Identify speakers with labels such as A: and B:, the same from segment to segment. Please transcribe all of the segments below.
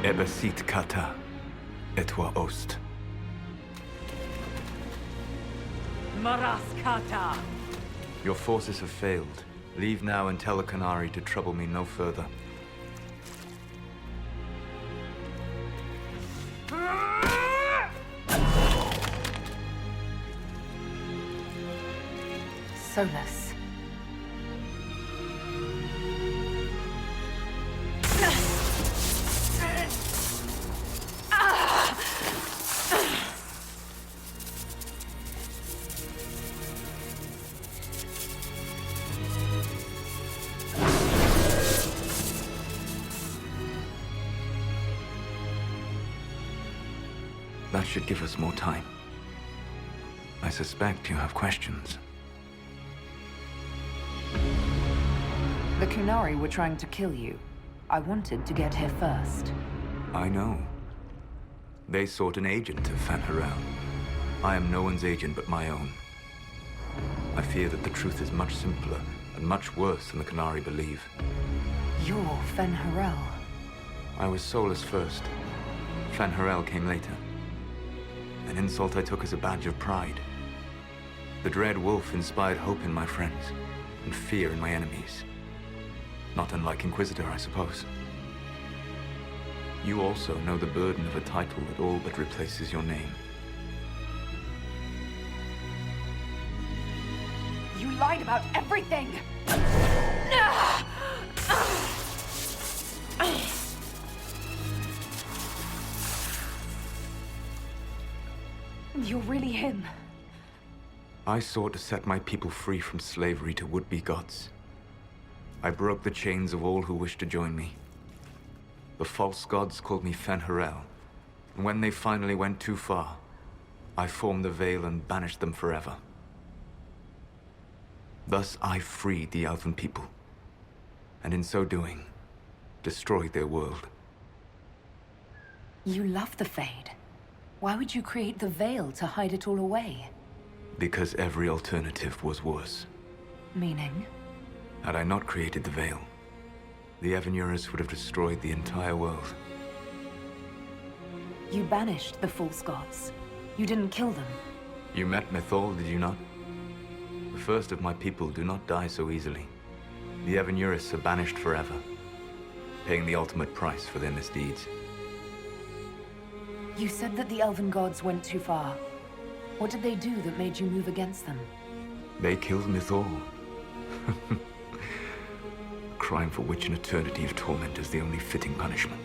A: Ebesit kata, etwa ost.
B: Maraskata!
A: Your forces have failed. Leave now and tell the Canary to trouble me no further.
C: Solas.
A: That should give us more time. I suspect you have questions.
C: The Kunari were trying to kill you. I wanted to get here first.
A: I know. They sought an agent of Fan Harel. I am no one's agent but my own. I fear that the truth is much simpler and much worse than the Canary believe.
C: You're Fan Harel.
A: I was Solas first. Fan Harel came later. An insult I took as a badge of pride. The Dread Wolf inspired hope in my friends, and fear in my enemies. Not unlike Inquisitor, I suppose. You also know the burden of a title that all but replaces your name.
C: You lied about everything! You're really him.
A: I sought to set my people free from slavery to would-be gods. I broke the chains of all who wished to join me. The false gods called me Fan Harel, and when they finally went too far, I formed the Veil and banished them forever. Thus I freed the Elven people, and in so doing, destroyed their world.
C: You love the Fade. Why would you create the Veil to hide it all away?
A: Because every alternative was worse.
C: Meaning?
A: Had I not created the Veil, the Evenuris would have destroyed the entire world.
C: You banished the false gods. You didn't kill them.
A: You met Mythol, did you not? The first of my people do not die so easily. The Evenuris are banished forever, paying the ultimate price for their misdeeds.
C: You said that the Elven gods went too far. What did they do that made you move against them?
A: They killed Mythol. A crime for which an eternity of torment is the only fitting punishment.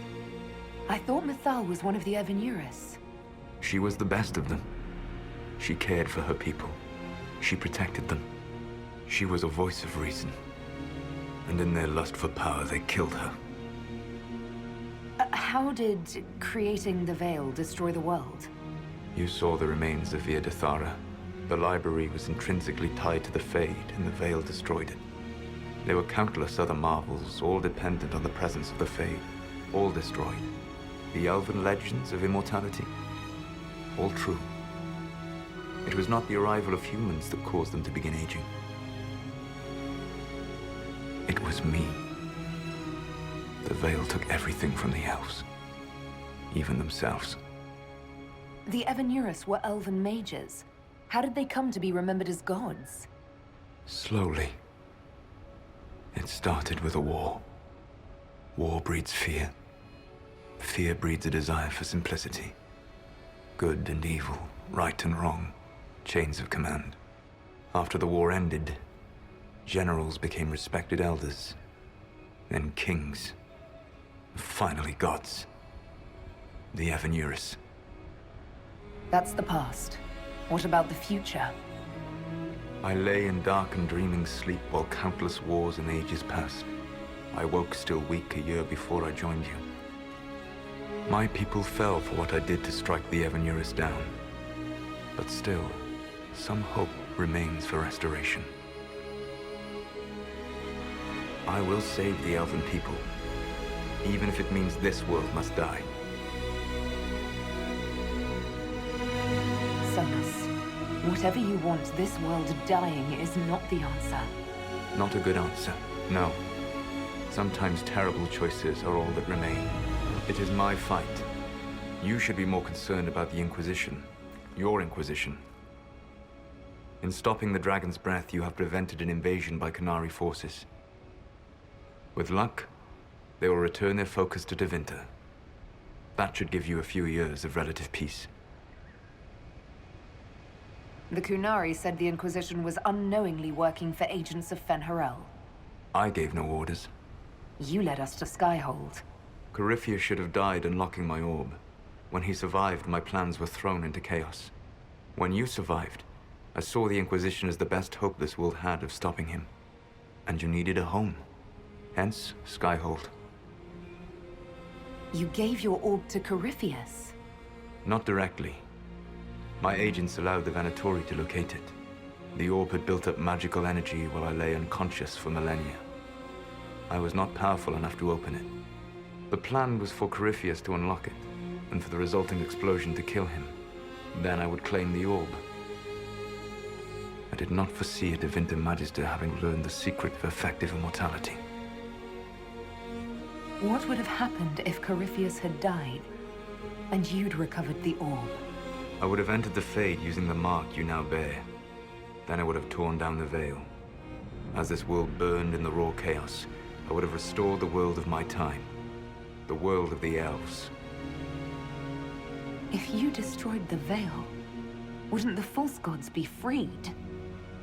C: I thought Mythal was one of the Evenuris.
A: She was the best of them. She cared for her people. She protected them. She was a voice of reason. And in their lust for power, they killed her.
C: How did creating the Veil destroy the world?
A: You saw the remains of Via de Thara. The library was intrinsically tied to the Fade, and the Veil destroyed it. There were countless other marvels, all dependent on the presence of the Fade, all destroyed. The Elven legends of immortality, all true. It was not the arrival of humans that caused them to begin aging. It was me. The Veil took everything from the elves, even themselves.
C: The Evenuris were elven mages. How did they come to be remembered as gods?
A: Slowly. It started with a war. War breeds fear. Fear breeds a desire for simplicity. Good and evil, right and wrong, chains of command. After the war ended, generals became respected elders, then kings, and finally gods. The Evenuris.
C: That's the past. What about the future?
A: I lay in dark and dreaming sleep while countless wars and ages passed. I woke still weak a year before I joined you. My people fell for what I did to strike the Evenuris down. But still, some hope remains for restoration. I will save the elven people, even if it means this world must die.
C: Solas, whatever you want, this world dying is not the answer.
A: Not a good answer, no. Sometimes terrible choices are all that remain. It is my fight. You should be more concerned about the Inquisition. Your Inquisition. In stopping the Dragon's Breath, you have prevented an invasion by Qunari forces. With luck, they will return their focus to Tevinter. That should give you a few years of relative peace.
C: The Qunari said the Inquisition was unknowingly working for agents of Fen'Harel.
A: I gave no orders.
C: You led us to Skyhold.
A: Corypheus should have died unlocking my orb. When he survived, my plans were thrown into chaos. When you survived, I saw the Inquisition as the best hope this world had of stopping him. And you needed a home. Hence, Skyhold.
C: You gave your orb to Corypheus?
A: Not directly. My agents allowed the Venatori to locate it. The orb had built up magical energy while I lay unconscious for millennia. I was not powerful enough to open it. The plan was for Corypheus to unlock it, and for the resulting explosion to kill him. Then I would claim the orb. I did not foresee a Tevinter Magister having learned the secret of effective immortality.
C: What would have happened if Corypheus had died, and you'd recovered the orb?
A: I would have entered the Fade using the mark you now bear. Then I would have torn down the veil. As this world burned in the raw chaos, I would have restored the world of my time. The world of the elves.
C: If you destroyed the veil, wouldn't the false gods be freed?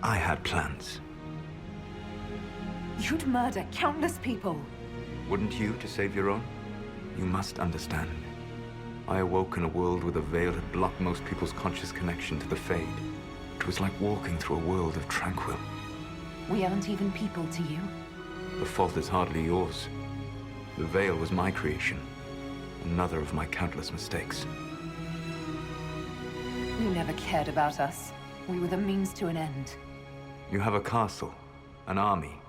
A: I had plans.
C: You'd murder countless people.
A: Wouldn't you, to save your own? You must understand. I awoke in a world where the veil had blocked most people's conscious connection to the Fade. It was like walking through a world of tranquil.
C: We aren't even people to you.
A: The fault is hardly yours. The veil was my creation. Another of my countless mistakes.
C: You never cared about us. We were the means to an end.
A: You have a castle, an army,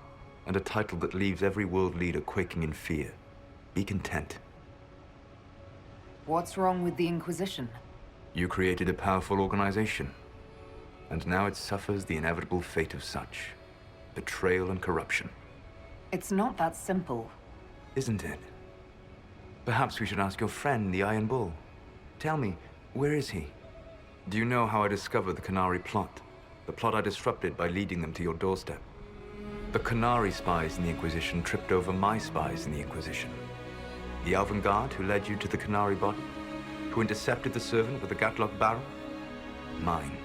A: and a title that leaves every world leader quaking in fear. Be content.
C: What's wrong with the Inquisition?
A: You created a powerful organization, and now it suffers the inevitable fate of such. Betrayal and corruption.
C: It's not that simple.
A: Isn't it? Perhaps we should ask your friend, the Iron Bull. Tell me, where is he? Do you know how I discovered the Qunari plot? The plot I disrupted by leading them to your doorstep. The Qunari spies in the Inquisition tripped over my spies in the Inquisition. The Elven Guard who led you to the Qunari body? Who intercepted the servant with the Gatlock barrel? Mine.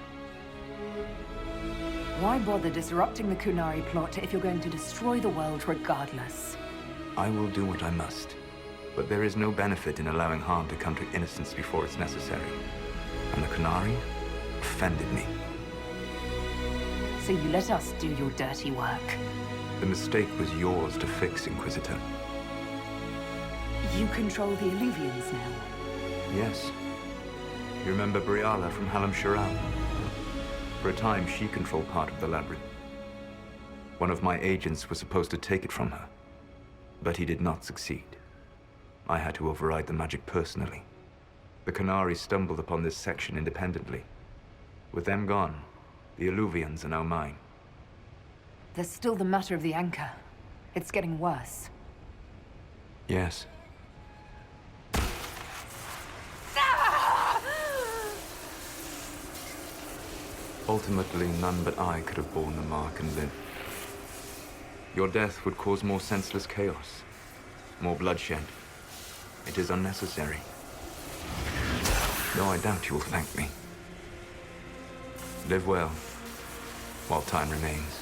C: Why bother disrupting the Qunari plot if you're going to destroy the world regardless?
A: I will do what I must. But there is no benefit in allowing harm to come to innocence before it's necessary. And the Qunari offended me.
C: So you let us do your dirty work.
A: The mistake was yours to fix, Inquisitor.
C: You control the Illuvians now.
A: Yes. You remember Briala from Halam Sharal? For a time, she controlled part of the labyrinth. One of my agents was supposed to take it from her, but he did not succeed. I had to override the magic personally. The Qunari stumbled upon this section independently. With them gone, the Illuvians are now mine.
C: There's still the matter of the anchor. It's getting worse.
A: Yes. Ultimately, none but I could have borne the mark and lived. Your death would cause more senseless chaos, more bloodshed. It is unnecessary. Though I doubt you will thank me. Live well, while time remains.